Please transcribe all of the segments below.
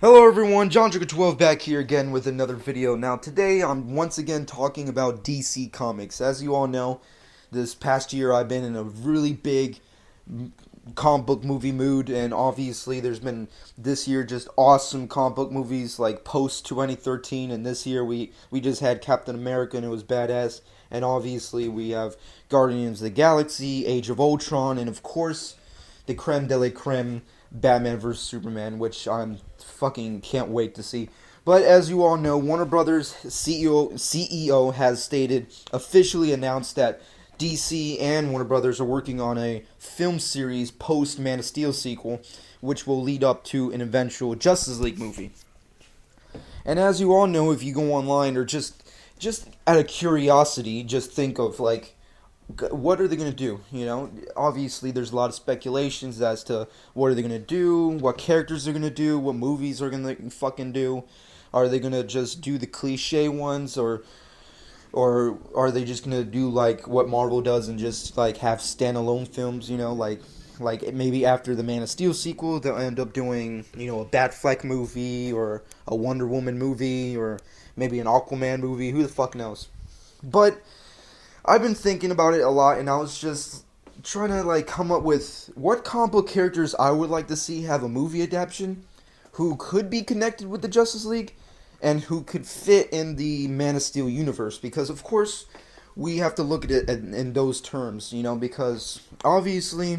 Hello everyone, John 12 back here again with another video. Now today I'm once again talking about DC Comics. As you all know, this past year I've been in a really big comic book movie mood, and obviously there's been this year just awesome comic book movies like post 2013, and this year we just had Captain America and it was badass, and obviously we have Guardians of the Galaxy, Age of Ultron, and of course the creme de la creme, Batman vs Superman, which I'm fucking can't wait to see. But as you all know, Warner Brothers CEO has officially announced that DC and Warner Brothers are working on a film series post Man of Steel sequel, which will lead up to an eventual Justice League movie. And as you all know, if you go online or just out of curiosity, just think of like, what are they going to do? You know, obviously there's a lot of speculations as to what are they going to do, what characters they're going to do, what movies they're going to fucking do. Are they going to just do the cliche ones, or are they just going to do like what Marvel does and just like have standalone films, you know, like maybe after the Man of Steel sequel they'll end up doing, you know, a Batfleck movie or a Wonder Woman movie or maybe an Aquaman movie, who the fuck knows. But I've been thinking about it a lot, and I was just trying to like come up with what comic book characters I would like to see have a movie adaptation, who could be connected with the Justice League, and who could fit in the Man of Steel universe. Because of course, we have to look at it in those terms, you know. Because obviously,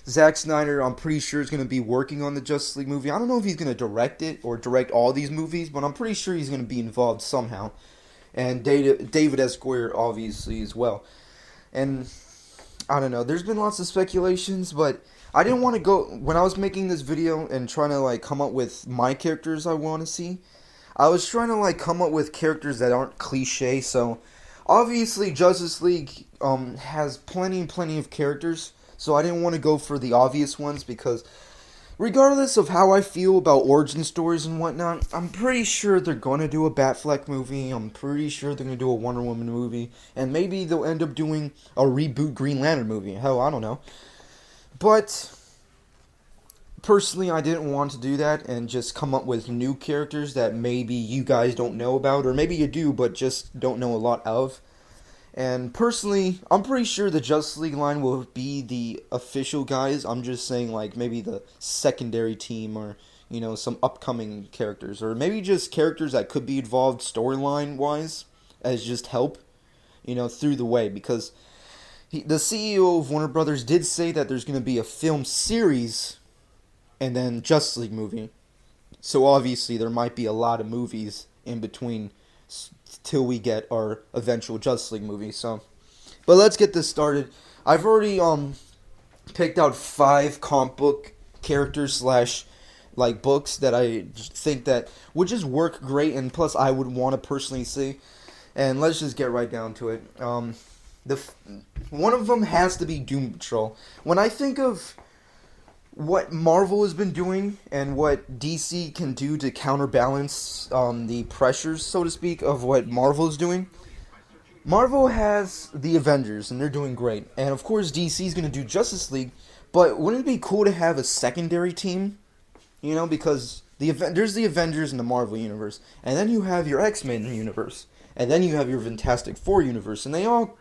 Zack Snyder, I'm pretty sure is going to be working on the Justice League movie. I don't know if he's going to direct it or direct all these movies, but I'm pretty sure he's going to be involved somehow. And David S. Goyer obviously as well. And I don't know, there's been lots of speculations, but I didn't want to go, when I was making this video and trying to like come up with my characters I want to see, I was trying to like come up with characters that aren't cliche. So obviously Justice League has plenty of characters, so I didn't want to go for the obvious ones, because regardless of how I feel about origin stories and whatnot, I'm pretty sure they're going to do a Batfleck movie. I'm pretty sure they're going to do a Wonder Woman movie. And maybe they'll end up doing a reboot Green Lantern movie. Hell, I don't know. But personally, I didn't want to do that and just come up with new characters that maybe you guys don't know about. Or maybe you do, but just don't know a lot of. And personally, I'm pretty sure the Justice League line will be the official guys. I'm just saying, like, maybe the secondary team, or, you know, some upcoming characters. Or maybe just characters that could be involved storyline-wise as just help, you know, through the way. Because the CEO of Warner Brothers did say that there's going to be a film series and then Justice League movie. So obviously there might be a lot of movies in between till we get our eventual Justice League movie. So, but let's get this started. I've already picked out 5 comic book characters slash like books that I think that would just work great, and plus I would want to personally see. And let's just get right down to it. One of them has to be Doom Patrol. When I think of what Marvel has been doing and what DC can do to counterbalance the pressures, so to speak, of what Marvel is doing. Marvel has the Avengers, and they're doing great. And of course, DC is going to do Justice League, but wouldn't it be cool to have a secondary team? You know, because there's the Avengers in the Marvel Universe, and then you have your X-Men universe, and then you have your Fantastic Four universe, and they all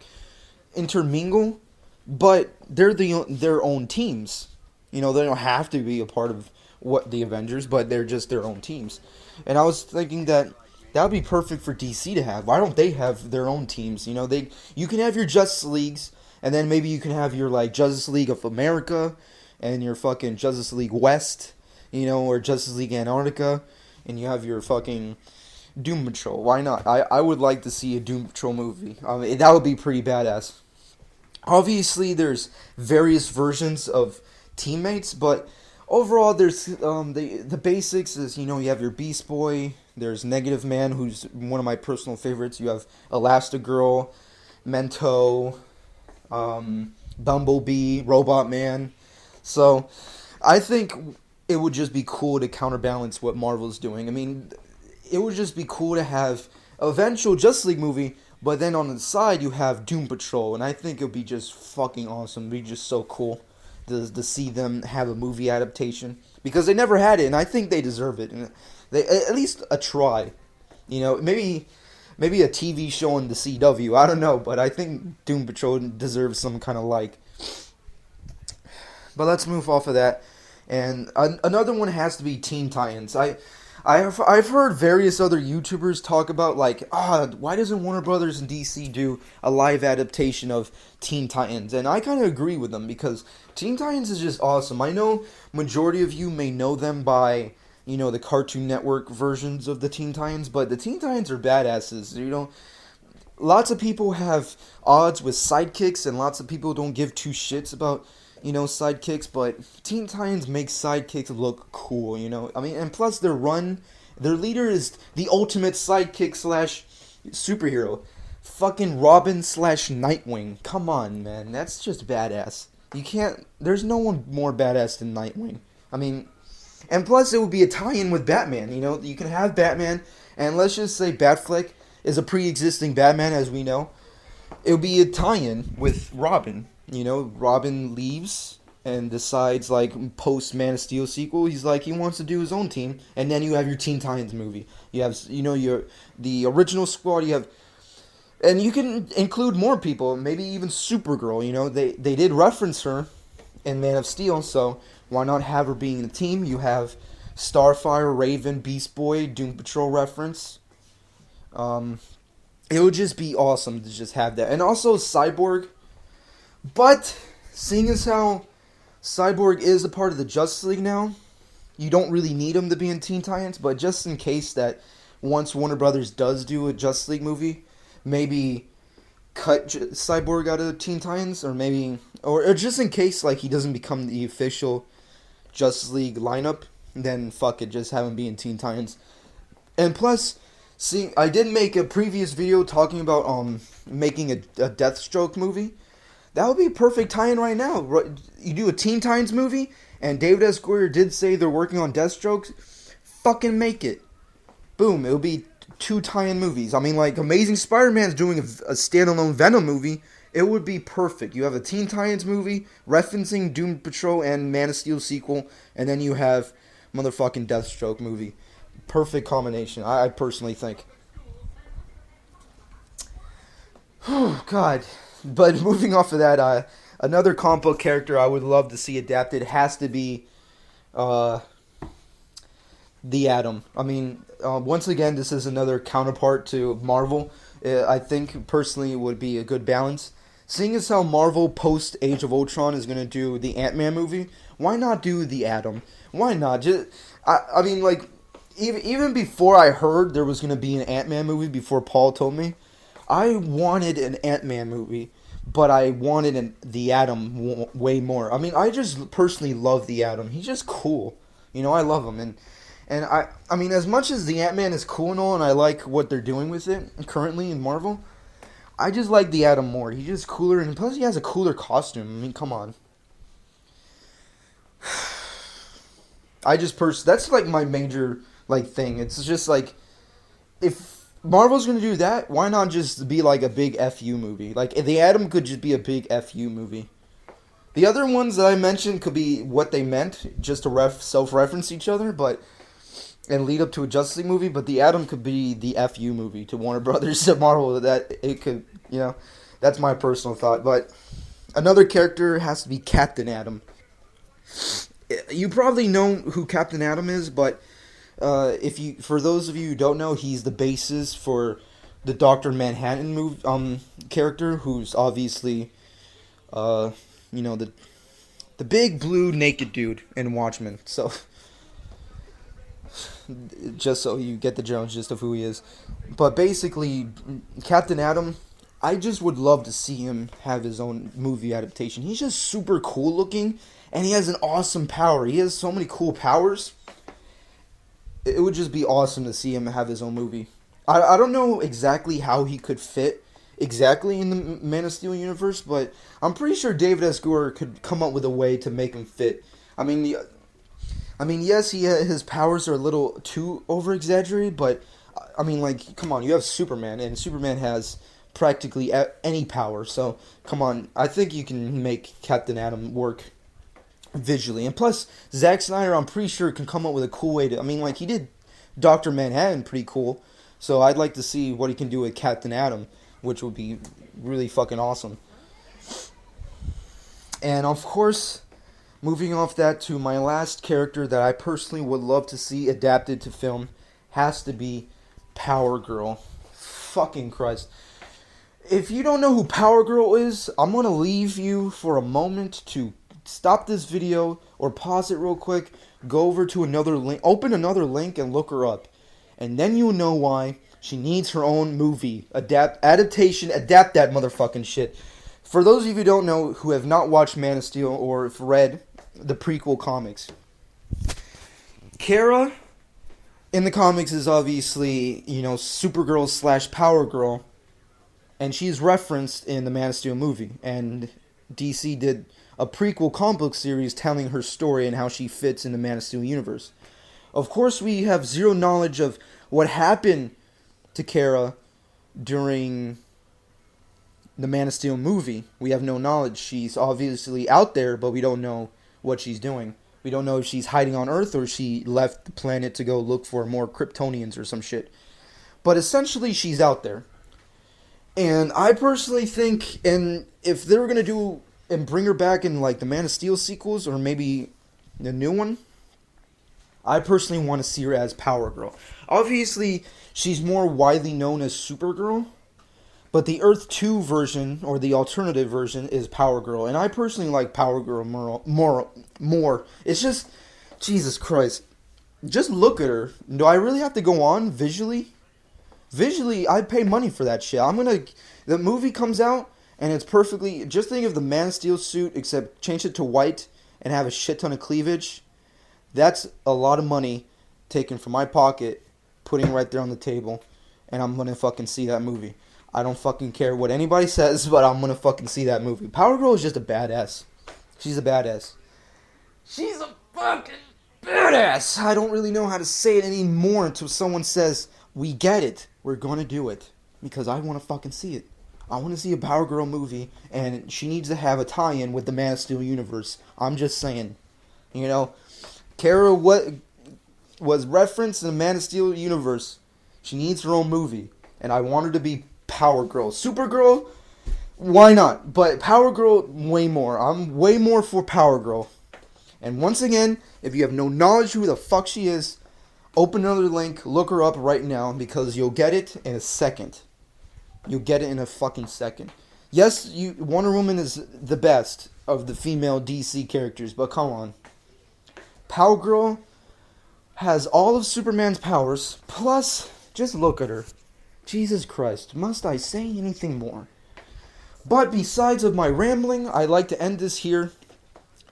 intermingle, but they're their own teams. You know, they don't have to be a part of what the Avengers, but they're just their own teams. And I was thinking that would be perfect for DC to have. Why don't they have their own teams? You know, you can have your Justice Leagues, and then maybe you can have your like Justice League of America and your fucking Justice League West, you know, or Justice League Antarctica, and you have your fucking Doom Patrol. Why not? I would like to see a Doom Patrol movie. That would be pretty badass. Obviously, there's various versions of teammates, but overall there's the basics is, you know, you have your Beast Boy, there's Negative Man, who's one of my personal favorites, you have Elastigirl, Mento, Bumblebee, Robot Man. So I think it would just be cool to counterbalance what Marvel's doing. I mean, it would just be cool to have an eventual Justice League movie, but then on the side you have Doom Patrol, and I think it would be just fucking awesome. It'd be just so cool. to see them have a movie adaptation because they never had it, and I think they deserve it. And they at least a try. Maybe a TV show on the CW. I don't know, but I think Doom Patrol deserves some kind of like. But let's move off of that, and another one has to be Teen Titans. I've heard various other YouTubers talk about like, why doesn't Warner Brothers and DC do a live adaptation of Teen Titans? And I kind of agree with them because Teen Titans is just awesome. I know majority of you may know them by, the Cartoon Network versions of the Teen Titans, but the Teen Titans are badasses. Lots of people have odds with sidekicks, and lots of people don't give two shits about sidekicks, but Teen Titans make sidekicks look cool, and plus their leader is the ultimate sidekick slash superhero. Fucking Robin slash Nightwing. Come on, man. That's just badass. There's no one more badass than Nightwing. And plus it would be a tie-in with Batman, you can have Batman, and let's just say Batfleck is a pre-existing Batman, as we know. It would be a tie-in with Robin. Robin leaves and decides, like, post Man of Steel sequel, he wants to do his own team, and then you have your Teen Titans movie. You have, the original squad, and you can include more people, maybe even Supergirl, they did reference her in Man of Steel, so why not have her being in the team? You have Starfire, Raven, Beast Boy, Doom Patrol reference. It would just be awesome to just have that. And also Cyborg. But, seeing as how Cyborg is a part of the Justice League now, you don't really need him to be in Teen Titans, but just in case that once Warner Brothers does do a Justice League movie, maybe cut Cyborg out of Teen Titans, or just in case like he doesn't become the official Justice League lineup, then fuck it, just have him be in Teen Titans. And plus, I did make a previous video talking about making a Deathstroke movie. That would be a perfect tie-in right now. You do a Teen Titans movie, and David S. Goyer did say they're working on Deathstroke. Fucking make it. Boom. It would be 2 tie-in movies. Like Amazing Spider-Man's doing a standalone Venom movie. It would be perfect. You have a Teen Titans movie referencing Doom Patrol and Man of Steel sequel, and then you have motherfucking Deathstroke movie. Perfect combination, I personally think. Oh, God. But moving off of that, another comic book character I would love to see adapted has to be the Atom. Once again, this is another counterpart to Marvel. I think, personally, it would be a good balance. Seeing as how Marvel post Age of Ultron is going to do the Ant-Man movie, why not do the Atom? Why not? Even before I heard there was going to be an Ant-Man movie, before Paul told me, I wanted an Ant-Man movie, but I wanted the Atom way more. I just personally love the Atom. He's just cool. I love him. And as much as the Ant-Man is cool and all, and I like what they're doing with it currently in Marvel, I just like the Atom more. He's just cooler, and plus he has a cooler costume. Come on. That's like my major thing. It's just like, if Marvel's gonna do that, why not just be like a big FU movie? Like, the Atom could just be a big FU movie. The other ones that I mentioned could be what they meant, just to self-reference each other, and lead up to a Justice League movie. But the Atom could be the FU movie to Warner Brothers, to Marvel. That it could, that's my personal thought. But another character has to be Captain Atom. You probably know who Captain Atom is, but for those of you who don't know, he's the basis for the Dr. Manhattan character, who's obviously, the big blue naked dude in Watchmen. So, just so you get the general gist of who he is. But basically, Captain Atom, I just would love to see him have his own movie adaptation. He's just super cool looking, and he has an awesome power. He has so many cool powers. It would just be awesome to see him have his own movie. I don't know exactly how he could fit exactly in the Man of Steel universe, but I'm pretty sure David S. Goyer could come up with a way to make him fit. Yes, his powers are a little too over-exaggerated, but, come on, you have Superman, and Superman has practically any power, so, come on, I think you can make Captain Atom work. visually. And plus, Zack Snyder, I'm pretty sure, can come up with a cool way to. I mean, like, he did Dr. Manhattan pretty cool. So I'd like to see what he can do with Captain Atom, which would be really fucking awesome. And of course, moving off that to my last character that I personally would love to see adapted to film has to be Power Girl. Fucking Christ. If you don't know who Power Girl is, I'm going to leave you for a moment to stop this video or pause it real quick, go over to another link, open another link and look her up. And then you'll know why she needs her own movie. Adaptation, adapt that motherfucking shit. For those of you who don't know, who have not watched Man of Steel or have read the prequel comics, Kara in the comics is obviously, Supergirl / Power Girl. And she's referenced in the Man of Steel movie. And DC did a prequel comic book series telling her story and how she fits in the Man of Steel universe. Of course, we have zero knowledge of what happened to Kara during the Man of Steel movie. We have no knowledge. She's obviously out there, but we don't know what she's doing. We don't know if she's hiding on Earth or she left the planet to go look for more Kryptonians or some shit. But essentially, she's out there. And I personally think, and if they were going to do and bring her back in like the Man of Steel sequels or maybe the new one, I personally want to see her as Power Girl. Obviously, she's more widely known as Supergirl, but the Earth 2 version, or the alternative version, is Power Girl. And I personally like Power Girl more. It's just, Jesus Christ. Just look at her. Do I really have to go on visually? Visually, I'd pay money for that shit. The movie comes out, and it's perfectly, just think of the Man of Steel suit, except change it to white, and have a shit ton of cleavage. That's a lot of money taken from my pocket, putting right there on the table, and I'm gonna fucking see that movie. I don't fucking care what anybody says, but I'm gonna fucking see that movie. Power Girl is just a badass. She's a badass. She's a fucking badass. I don't really know how to say it anymore until someone says, we get it. We're gonna do it. Because I want to fucking see it. I want to see a Power Girl movie, and she needs to have a tie-in with the Man of Steel universe. I'm just saying. Kara was referenced in the Man of Steel universe. She needs her own movie. And I want her to be Power Girl. Supergirl, why not? But Power Girl, way more. I'm way more for Power Girl. And once again, if you have no knowledge who the fuck she is, open another link, look her up right now, because you'll get it in a second. You'll get it in a fucking second. Yes, Wonder Woman is the best of the female DC characters, but come on. Power Girl has all of Superman's powers, plus, just look at her. Jesus Christ, must I say anything more? But besides of my rambling, I'd like to end this here.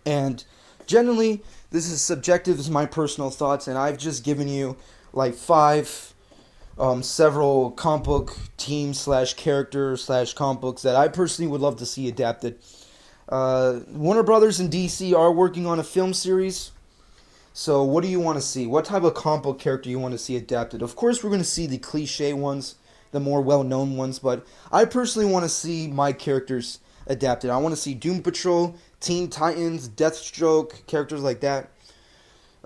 And generally, this is subjective, this is my personal thoughts, and I've just given you like several comic book teams / characters / comic books that I personally would love to see adapted. Warner Brothers and DC are working on a film series. So what do you want to see? What type of comic book character you want to see adapted? Of course, we're going to see the cliche ones, the more well-known ones, but I personally want to see my characters adapted. I want to see Doom Patrol, Teen Titans, Deathstroke, characters like that.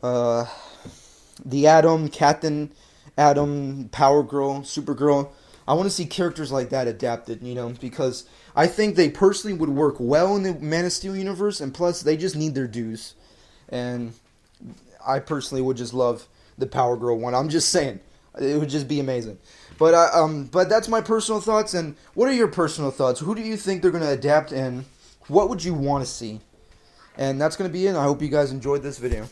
The Atom, Captain Atom, Power Girl, Supergirl. I want to see characters like that adapted, because I think they personally would work well in the Man of Steel universe, and plus they just need their dues. And I personally would just love the Power Girl one. I'm just saying, it would just be amazing. But that's my personal thoughts. And what are your personal thoughts? Who do you think they're going to adapt, and what would you want to see? And that's going to be it. I hope you guys enjoyed this video.